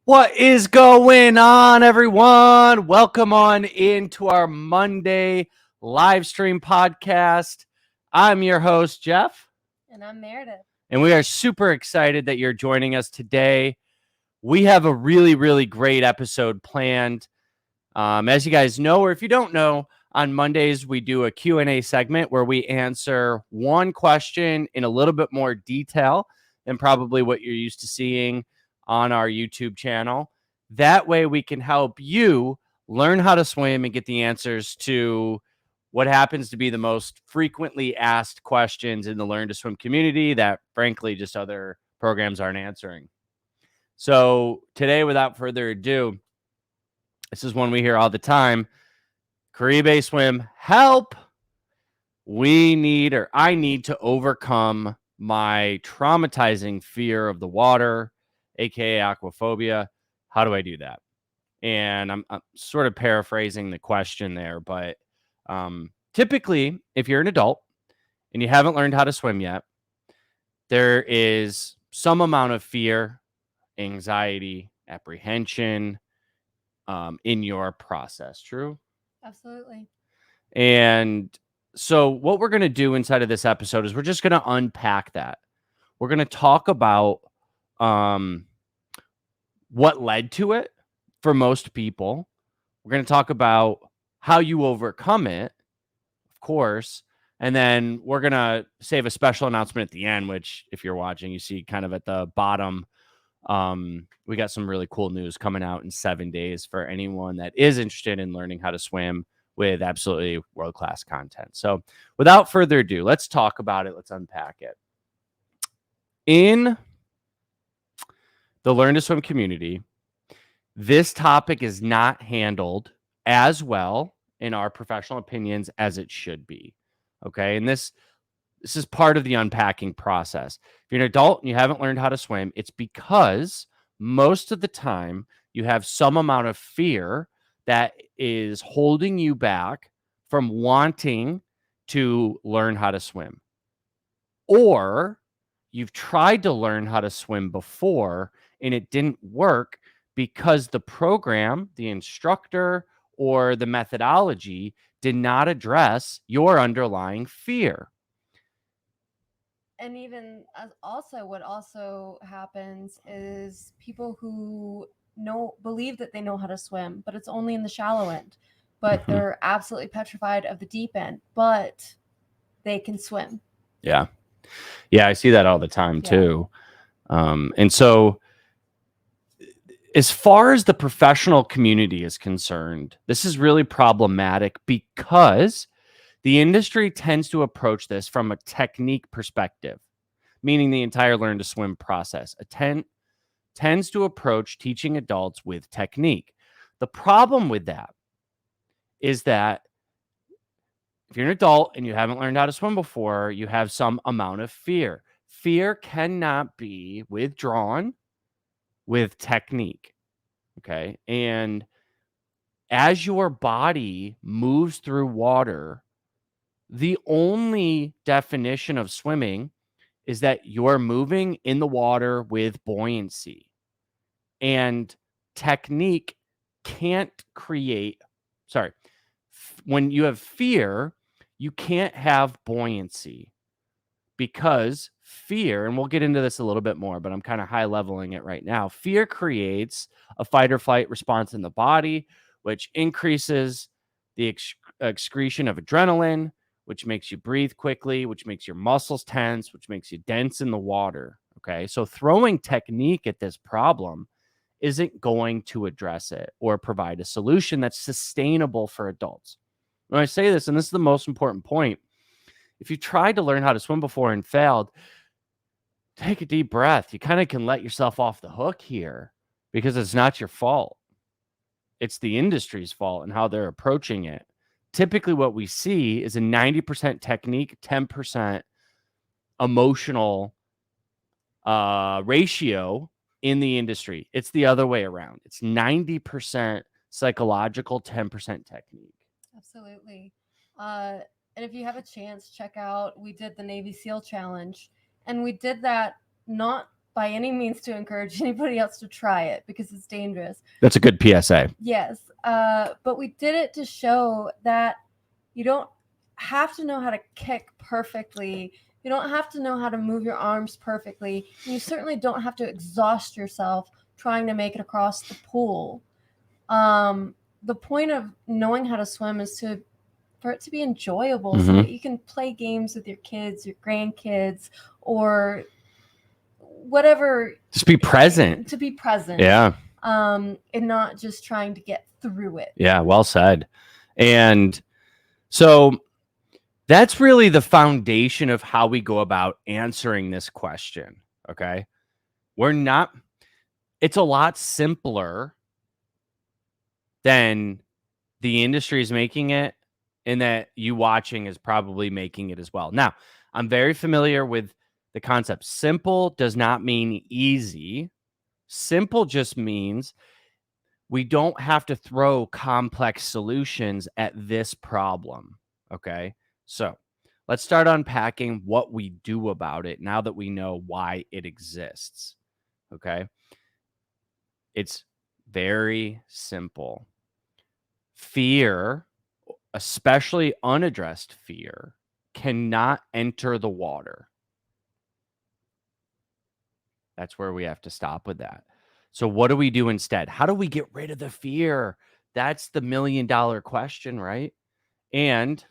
What is going on, everyone? Welcome on into our Monday live stream podcast. I'm your host, Jeff. And I'm Meredith. And we are super excited that you're joining us today. We have a really great episode planned. As you guys know, or if you don't know, on Mondays, we do a Q&A segment where we answer one question in a little bit more detail than probably what you're used to seeing on our YouTube channel. That way we can help you learn how to swim and get the answers to what happens to be the most frequently asked questions in the Learn to Swim community that, frankly, just other programs aren't answering. So today, without further ado, this is one we hear all the time. Caribe swim, help. I need to overcome my traumatizing fear of the water, aka aquaphobia. How do I do that? And I'm sort of paraphrasing the question there, but typically, if you're an adult and you haven't learned how to swim yet, there is some amount of fear, anxiety, apprehension in your process. True? Absolutely. And so what we're going to do inside of this episode is we're just going to unpack that. We're going to talk about what led to it for most people. We're going to talk about how you overcome it, of course. And then we're going to save a special announcement at the end, which if you're watching, you see kind of at the bottom. We got some really cool news coming out in 7 days for anyone that is interested in learning how to swim with absolutely world-class content. So without further ado, let's talk about it. Let's unpack it. In the Learn to Swim community, this topic is not handled as well in our professional opinions as it should be. Okay. And this is part of the unpacking process. If you're an adult and you haven't learned how to swim, it's because most of the time you have some amount of fear that is holding you back from wanting to learn how to swim. Or you've tried to learn how to swim before and it didn't work because the program, the instructor, or the methodology did not address your underlying fear. And even what also happens is people who believe that they know how to swim, but it's only in the shallow end. But they're absolutely petrified of the deep end, but they can swim. Yeah. Yeah, I see that all the time too. And so as far as the professional community is concerned, this is really problematic because the industry tends to approach this from a technique perspective, meaning the entire learn to swim process. Tends to approach teaching adults with technique. The problem with that is that if you're an adult and you haven't learned how to swim before, you have some amount of fear. Fear cannot be withdrawn with technique. Okay. And as your body moves through water, the only definition of swimming is that you're moving in the water with buoyancy. And technique can't create, when you have fear, you can't have buoyancy because fear, and we'll get into this a little bit more, but I'm kind of high leveling it right now. Fear creates a fight or flight response in the body, which increases the excretion of adrenaline, which makes you breathe quickly, which makes your muscles tense, which makes you dense in the water. Okay. So throwing technique at this problem isn't going to address it or provide a solution that's sustainable for adults. When I say this, and this is the most important point, if you tried to learn how to swim before and failed, take a deep breath. You kind of can let yourself off the hook here because it's not your fault. It's the industry's fault and how they're approaching it. Typically, what we see is a 90% technique, 10% emotional ratio in the industry. It's the other way around. It's 90% psychological, 10% technique. Absolutely. And if you have a chance, check out, we did the Navy SEAL Challenge. And we did that not by any means to encourage anybody else to try it because it's dangerous. That's a good PSA. Yes. But we did it to show that you don't have to know how to kick perfectly. You don't have to know how to move your arms perfectly. And you certainly don't have to exhaust yourself trying to make it across the pool. The point of knowing how to swim is for it to be enjoyable so that you can play games with your kids, your grandkids, or whatever. Just be present. To be present. Yeah. And not just trying to get through it. Yeah, well said. And so that's really the foundation of how we go about answering this question. Okay. It's a lot simpler than the industry is making it, and that you watching is probably making it as well. Now, I'm very familiar with the concept. Simple does not mean easy. Simple just means we don't have to throw complex solutions at this problem. Okay. So let's start unpacking what we do about it now that we know why it exists. Okay. It's very simple. Fear, especially unaddressed fear, cannot enter the water. That's where we have to stop with that. So what do we do instead? How do we get rid of the fear? That's the $1 million question, right? And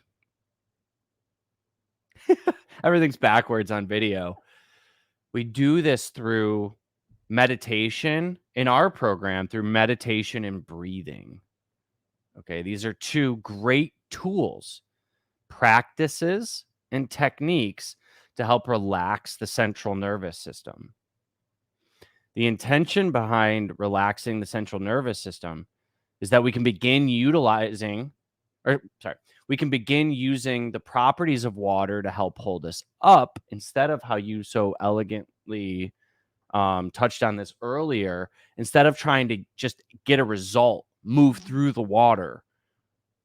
everything's backwards on video. We do this through meditation in our program, through meditation and breathing. Okay, these are two great tools, practices, and techniques to help relax the central nervous system. The intention behind relaxing the central nervous system is that we can begin using the properties of water to help hold us up, instead of how you so elegantly touched on this earlier, instead of trying to just get a result, move through the water.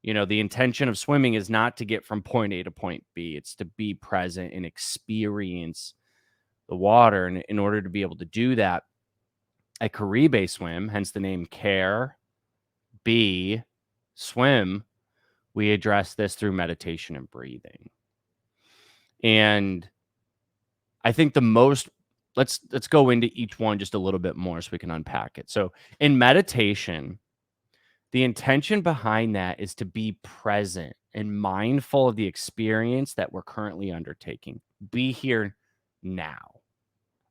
You know, the intention of swimming is not to get from point A to point B. It's to be present and experience the water. And in order to be able to do that, at Caribe swim, hence the name Care, Be, Swim, we address this through meditation and breathing. And I think let's go into each one just a little bit more so we can unpack it. So in meditation, the intention behind that is to be present and mindful of the experience that we're currently undertaking. Be here now.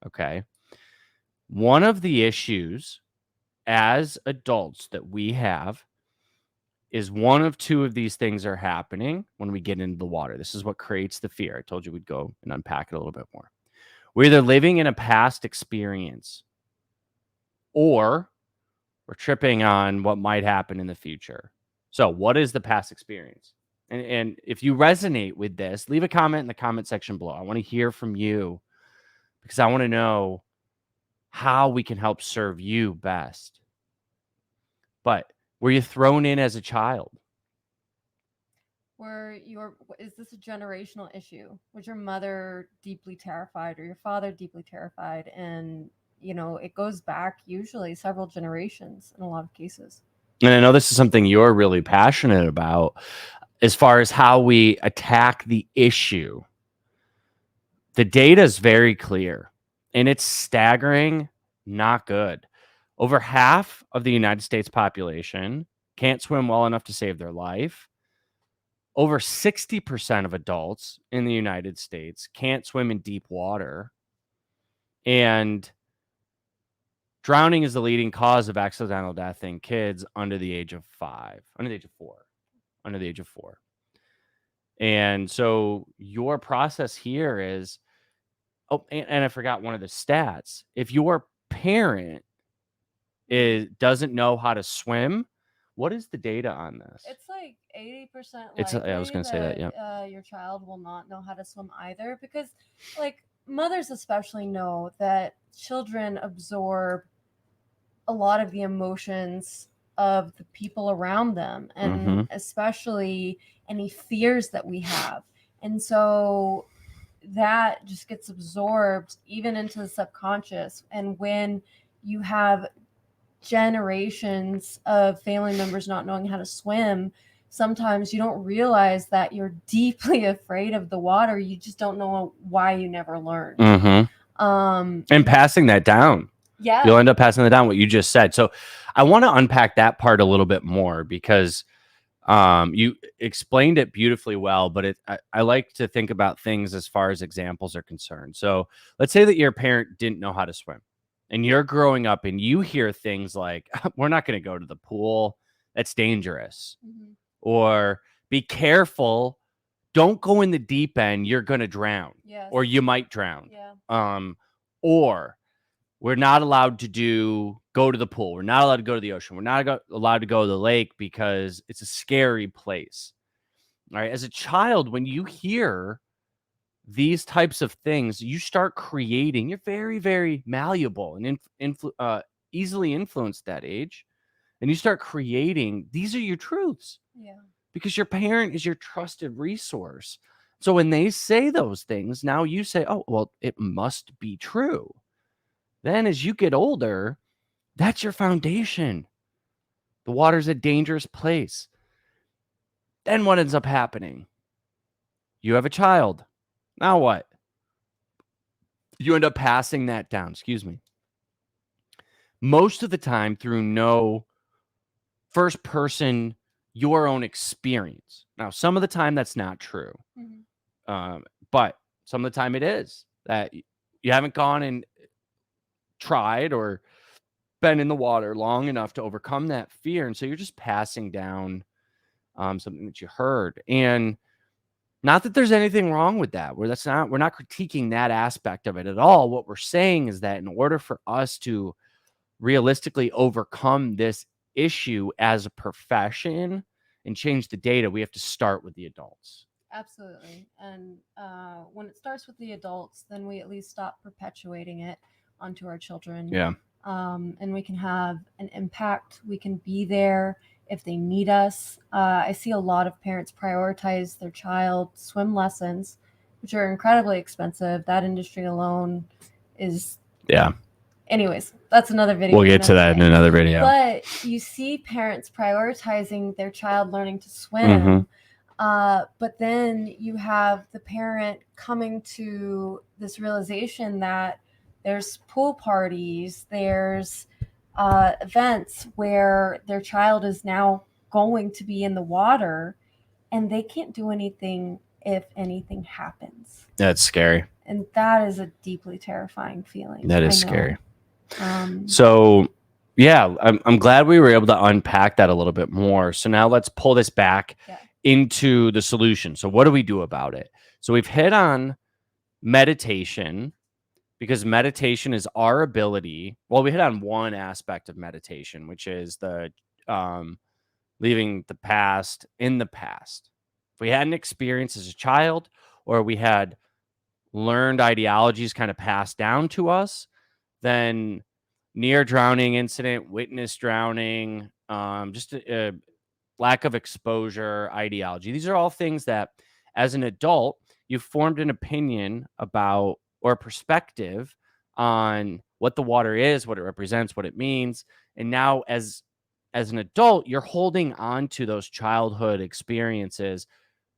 Okay. One of the issues as adults that we have is one of two of these things are happening when we get into the water. This is what creates the fear. I told you we'd go and unpack it a little bit more. We're either living in a past experience, or we're tripping on what might happen in the future. So what is the past experience? And if you resonate with this, leave a comment in the comment section below. I want to hear from you, because I want to know how we can help serve you best. But were you thrown in as a child? Is this a generational issue? Was your mother deeply terrified, or your father deeply terrified? And, it goes back usually several generations in a lot of cases. And I know this is something you're really passionate about, as far as how we attack the issue. The data is very clear, and it's staggering, not good. Over half of the United States population can't swim well enough to save their life. Over 60% of adults in the United States can't swim in deep water. And drowning is the leading cause of accidental death in kids under the age of 4. And so your process here is, and I forgot one of the stats. If your parent doesn't know how to swim, what is the data on this? It's like 80% likely I was going to say that, yeah. Your child will not know how to swim either, because, like, mothers especially know that children absorb a lot of the emotions of the people around them, and especially any fears that we have. And so that just gets absorbed even into the subconscious. And when you have generations of family members not knowing how to swim, sometimes you don't realize that you're deeply afraid of the water. You just don't know why you never learned. And passing that down. Yeah. You'll end up passing that down, what you just said. So I want to unpack that part a little bit more, because you explained it beautifully well, but I like to think about things as far as examples are concerned. So let's say that your parent didn't know how to swim, and you're growing up and you hear things like, we're not going to go to the pool, that's dangerous. Or be careful, don't go in the deep end, you're going to drown. Yes. Or you might drown. Yeah. Or we're not allowed to go to the pool. We're not allowed to go to the ocean. We're not allowed to go to the lake because it's a scary place. All right. As a child, when you hear these types of things, you start creating. You're very, very malleable and easily influenced at that age. And you start creating. These are your truths. Yeah. Because your parent is your trusted resource. So when they say those things, now you say, oh, well, it must be true. Then as you get older, that's your foundation. The water's a dangerous place. Then what ends up happening? You have a child. Now what? You end up passing that down. Excuse me. Most of the time through no first person, your own experience. Now, some of the time that's not true. But some of the time it is that you haven't gone and tried or been in the water long enough to overcome that fear. And so you're just passing down something that you heard. And not that there's anything wrong with that. We're not critiquing that aspect of it at all. What we're saying is that in order for us to realistically overcome this issue as a profession and change the data, we have to start with the adults. Absolutely. And when it starts with the adults, then we at least stop perpetuating it onto our children. Yeah. And we can have an impact. We can be there if they need us. I see a lot of parents prioritize their child swim lessons, which are incredibly expensive. That industry alone is... Yeah. Anyways, that's another video. We'll get to that in another video. But you see parents prioritizing their child learning to swim. But then you have the parent coming to this realization that there's pool parties, there's events where their child is now going to be in the water, and they can't do anything if anything happens. That's scary. And that is a deeply terrifying feeling. That is scary. So yeah, I'm glad we were able to unpack that a little bit more. So now let's pull this back into the solution. So what do we do about it? So we've hit on meditation, because meditation is our ability. Well, we hit on one aspect of meditation, which is the leaving the past in the past. If we had an experience as a child, or we had learned ideologies kind of passed down to us, then near drowning incident, witness drowning, just a lack of exposure, ideology. These are all things that as an adult, you've formed an opinion about, or a perspective on what the water is, what it represents, what it means. And now as an adult, you're holding on to those childhood experiences,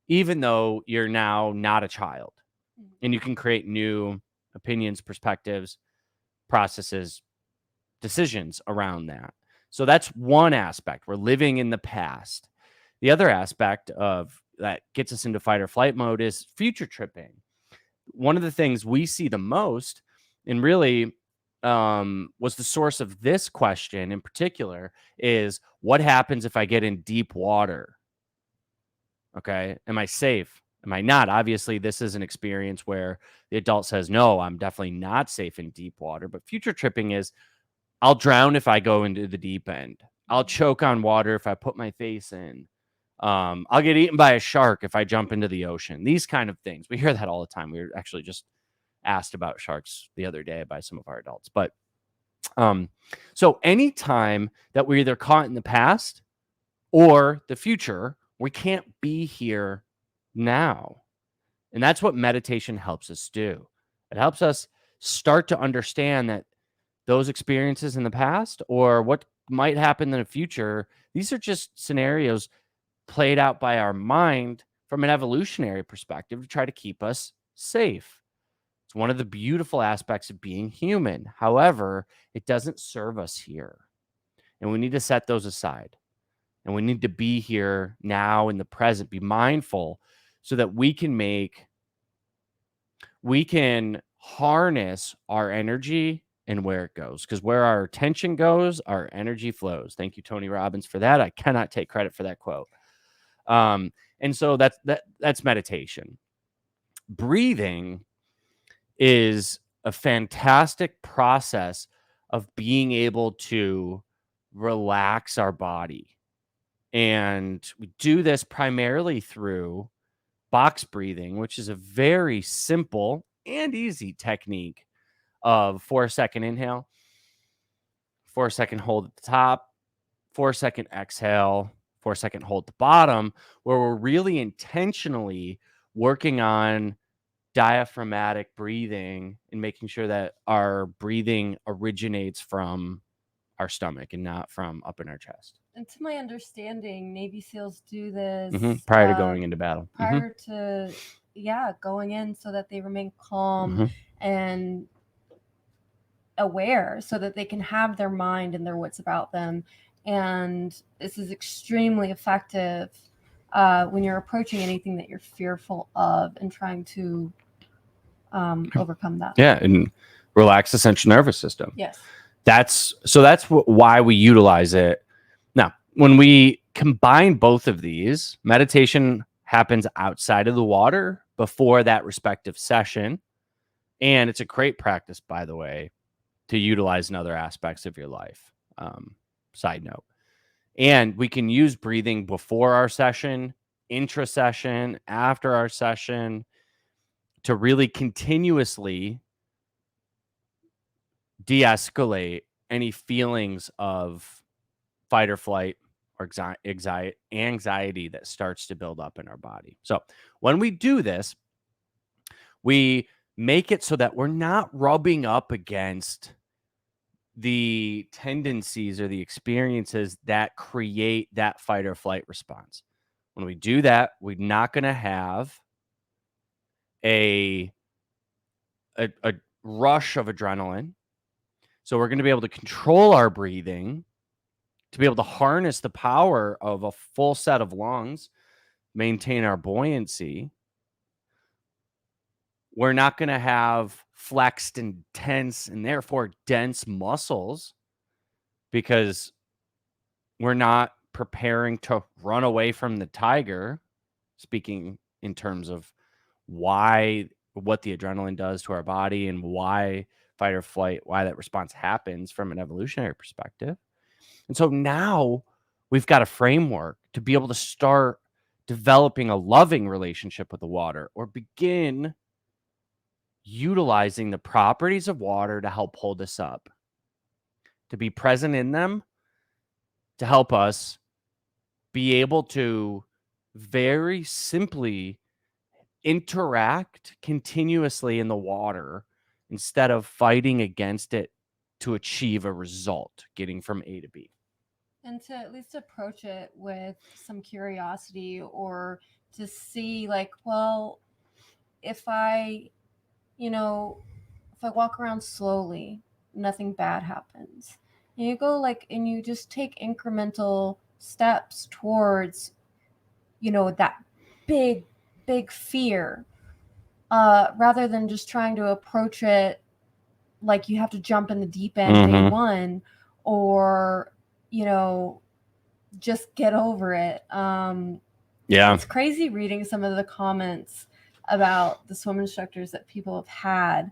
even though you're now not a child. And you can create new opinions, perspectives, processes, decisions around that. So that's one aspect. We're living in the past. The other aspect of that gets us into fight or flight mode is future tripping. One of the things we see the most, and really was the source of this question in particular, is what happens if I get in deep water? Okay. Am I safe? Am I not? Obviously, this is an experience where the adult says, no, I'm definitely not safe in deep water. But future tripping is, I'll drown if I go into the deep end. I'll choke on water if I put my face in. I'll get eaten by a shark if I jump into the ocean. These kind of things. We hear that all the time. We were actually just asked about sharks the other day by some of our adults. But so anytime that we're either caught in the past or the future, we can't be here now. And that's what meditation helps us do. It helps us start to understand that those experiences in the past or what might happen in the future, these are just scenarios played out by our mind from an evolutionary perspective to try to keep us safe. It's one of the beautiful aspects of being human. However, it doesn't serve us here. And we need to set those aside. And we need to be here now in the present, be mindful so that we can harness our energy and where it goes. Because where our attention goes, our energy flows. Thank you, Tony Robbins, for that. I cannot take credit for that quote. And so that's meditation. Breathing is a fantastic process of being able to relax our body. And we do this primarily through box breathing, which is a very simple and easy technique of 4-second inhale, 4-second hold at the top, 4-second exhale, 4-second hold at the bottom, where we're really intentionally working on diaphragmatic breathing and making sure that our breathing originates from our stomach and not from up in our chest. And to my understanding, Navy SEALs do this prior to going into battle. Prior to, going in so that they remain calm and aware so that they can have their mind and their wits about them. And this is extremely effective when you're approaching anything that you're fearful of and trying to overcome that. Yeah, and relax the central nervous system. Yes. That's why we utilize it. Now, when we combine both of these, meditation happens outside of the water before that respective session. And it's a great practice, by the way, to utilize in other aspects of your life. Side note. And we can use breathing before our session, intra-session, after our session, to really continuously de-escalate any feelings of fight or flight or anxiety that starts to build up in our body. So when we do this, we make it so that we're not rubbing up against the tendencies or the experiences that create that fight or flight response. When we do that, we're not going to have a rush of adrenaline. So we're going to be able to control our breathing, to be able to harness the power of a full set of lungs, maintain our buoyancy. We're not going to have flexed and tense and therefore dense muscles because we're not preparing to run away from the tiger, speaking in terms of what the adrenaline does to our body and why fight or flight, why that response happens from an evolutionary perspective. And so now we've got a framework to be able to start developing a loving relationship with the water or begin utilizing the properties of water to help hold us up, to be present in them, to help us be able to very simply interact continuously in the water instead of fighting against it to achieve a result, getting from A to B. And to at least approach it with some curiosity or to see like, well, if I walk around slowly, nothing bad happens. And you go and you just take incremental steps towards, that big, big fear, rather than just trying to approach it like you have to jump in the deep end day one or, just get over it. It's crazy reading some of the comments about the swim instructors that people have had,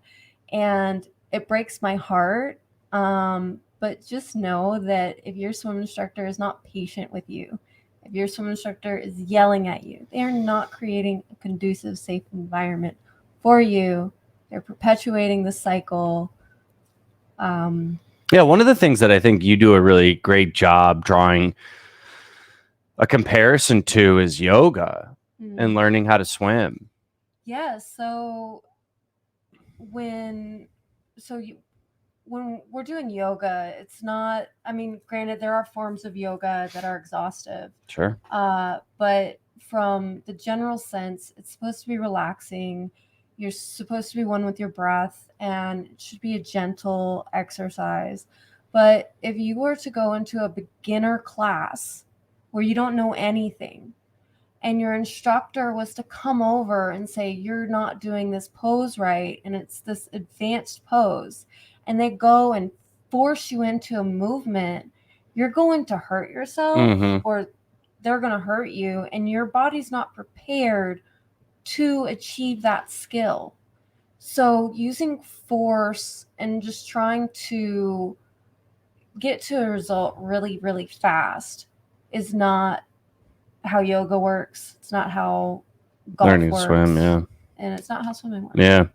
and it breaks my heart. But just know that if your swim instructor is not patient with you, if your swim instructor is yelling at you, they are not creating a conducive, safe environment for you. They're perpetuating the cycle. One of the things that I think you do a really great job drawing a comparison to is yoga and learning how to swim. Yeah, so when so you when we're doing yoga, it's not, I mean, granted, there are forms of yoga that are exhaustive, Sure. but from the general sense, it's supposed to be relaxing. You're supposed to be one with your breath, and it should be a gentle exercise. But if you were to go into a beginner class where you don't know anything, and your instructor was to come over and say, "You're not doing this pose right, and it's this advanced pose," and they go and force you into a movement, you're going to hurt yourself, Mm-hmm. or they're going to hurt you, and your body's not prepared to achieve that skill. So using force and just trying to get to a result really, really fast is not how yoga works. It's not how golf Learning to works. swim, yeah. And it's not how swimming works. Yeah.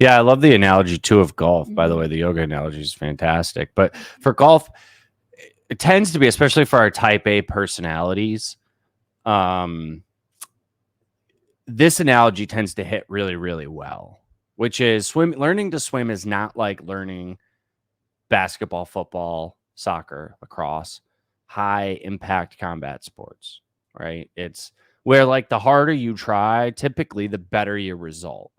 Yeah, I love the analogy too of golf. By the Mhm. way, the yoga analogy is fantastic. But for golf, it tends to be, especially for our type A personalities, this analogy tends to hit really, really well, which is learning to swim is not like learning basketball, football, soccer, lacrosse, high impact combat sports, right? It's where like the harder you try, typically the better your result.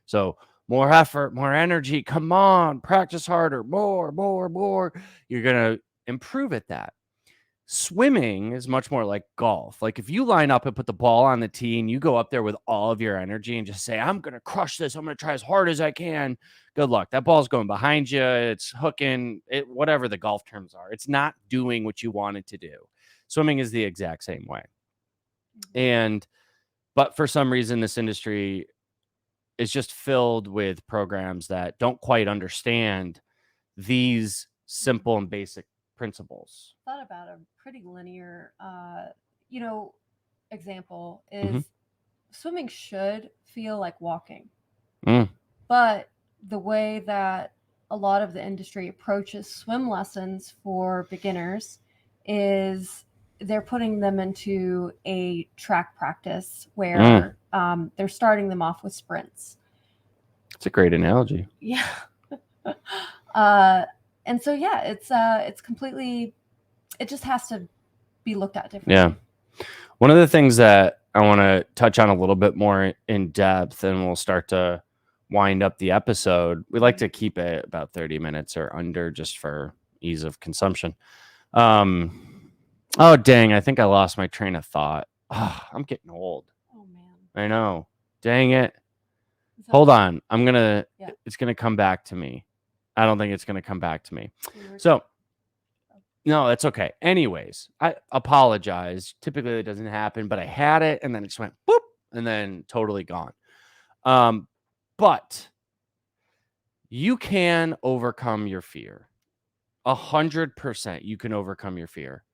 So more effort, more energy. Come on, practice harder, more. You're going to improve at that. Swimming is much more like golf. Like if you line up and put the ball on the tee and you go up there with all of your energy and just say, I'm going to crush this. I'm going to try as hard as I can. Good luck. That ball's going behind you. It's hooking it, whatever the golf terms are. It's not doing what you want it to do. Swimming is the exact same way. But for some reason, this industry is just filled with programs that don't quite understand these simple and basic principles. Thought about a pretty linear, example is swimming should feel like walking. But the way that a lot of the industry approaches swim lessons for beginners is they're putting them into a track practice where they're starting them off with sprints. It's a great analogy. Yeah. And so yeah, it's completely, it just has to be looked at differently. Yeah. One of the things that I want to touch on a little bit more in depth, and we'll start to wind up the episode. We like to keep it about 30 minutes or under just for ease of consumption. Oh dang, I think I lost my train of thought. Oh, I'm getting old. Oh man. I know. Dang it. Hold on. It's gonna come back to me. I don't think it's gonna come back to me. So no, that's okay. Anyways, I apologize. Typically it doesn't happen, but I had it and then it just went boop and then totally gone. But you can overcome your fear. 100% you can overcome your fear.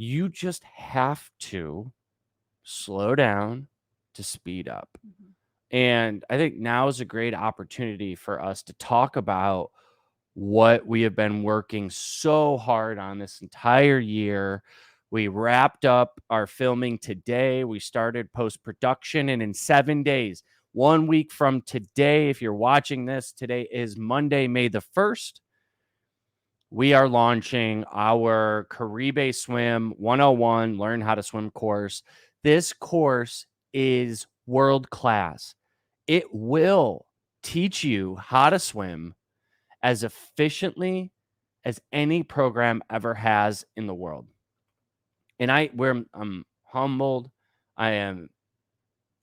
You just have to slow down to speed up. And I think now is a great opportunity for us to talk about what we have been working so hard on this entire year. We wrapped up our filming today. We started post-production, and in 7 days, 1 week from today, if you're watching this, today is Monday, May the 1st. We are launching our Caribe Swim 101 Learn How to Swim course. This course is world class. It will teach you how to swim as efficiently as any program ever has in the world. And I'm humbled. I am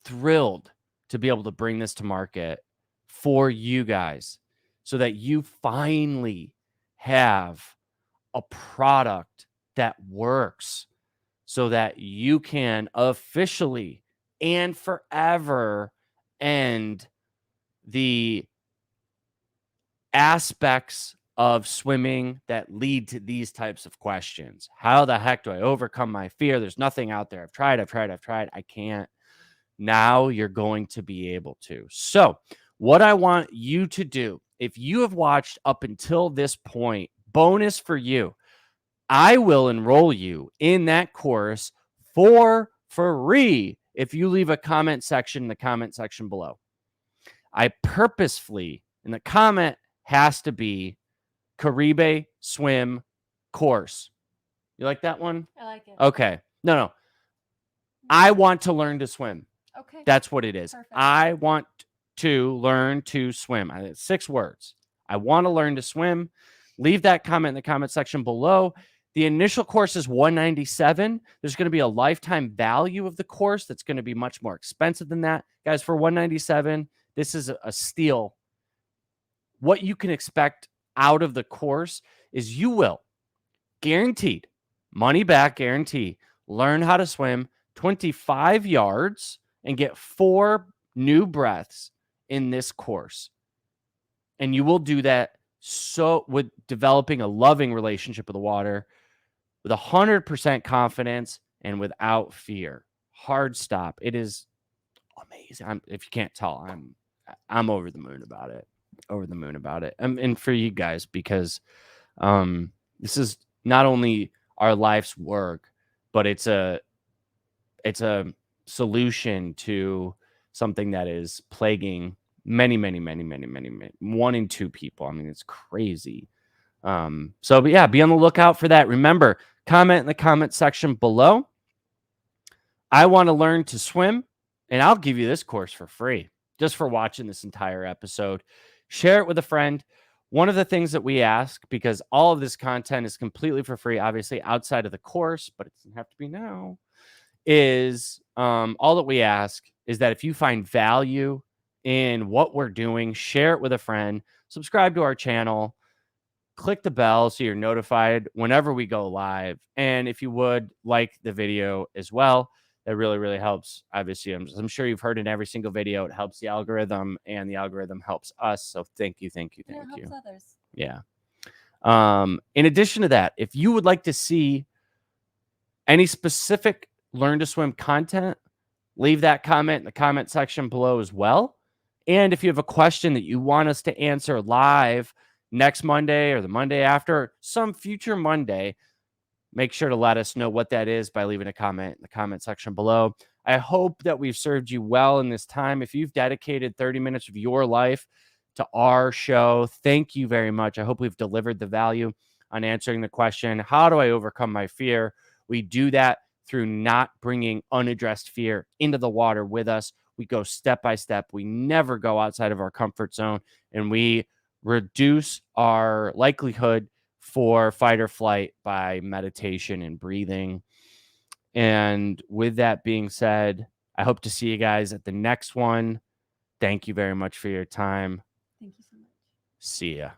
thrilled to be able to bring this to market for you guys so that you finally have a product that works so that you can officially and forever end the aspects of swimming that lead to these types of questions. How the heck do I overcome my fear? There's nothing out there. I've tried. I can't. Now you're going to be able to. So what I want you to do, if you have watched up until this point, bonus for you, I will enroll you in that course for free if you leave a comment section in the comment section below. I purposefully, and the comment has to be Caribe swim course. You like that one? I like it. Okay. No. I want to learn to swim. Okay. That's what it is. Perfect. I want to learn to swim. 6 words. I want to learn to swim. Leave that comment in the comment section below. The initial course is $197. There's going to be a lifetime value of the course that's going to be much more expensive than that. Guys, for $197, this is a steal. What you can expect out of the course is you will, guaranteed, money back guarantee, learn how to swim 25 yards and get 4 new breaths in this course. And you will do that with developing a loving relationship with the water, with 100% confidence and without fear. Hard stop. It is amazing. If you can't tell, I'm over the moon about it. And for you guys, because this is not only our life's work, but it's a solution to something that is plaguing many 1 in 2 people. I mean, it's crazy. But yeah, be on the lookout for that. Remember, comment in the comment section below. I want to learn to swim, and I'll give you this course for free just for watching this entire episode. Share it with a friend. One of the things that we ask, because all of this content is completely for free, obviously outside of the course, but it doesn't have to be now, is all that we ask is that if you find value in what we're doing, share it with a friend, subscribe to our channel, click the bell so you're notified whenever we go live. And if you would like the video as well, that really helps. Obviously, I'm sure you've heard in every single video, it helps the algorithm and the algorithm helps us. So thank you. It helps others. Yeah. In addition to that, if you would like to see any specific Learn to Swim content, leave that comment in the comment section below as well. And if you have a question that you want us to answer live next Monday or the Monday after, some future Monday, make sure to let us know what that is by leaving a comment in the comment section below. I hope that we've served you well in this time. If you've dedicated 30 minutes of your life to our show, thank you very much. I hope we've delivered the value on answering the question, how do I overcome my fear? We do that through not bringing unaddressed fear into the water with us. We go step by step. We never go outside of our comfort zone, and we reduce our likelihood for fight or flight by meditation and breathing. And with that being said, I hope to see you guys at the next one. Thank you very much for your time. Thank you so much. See ya.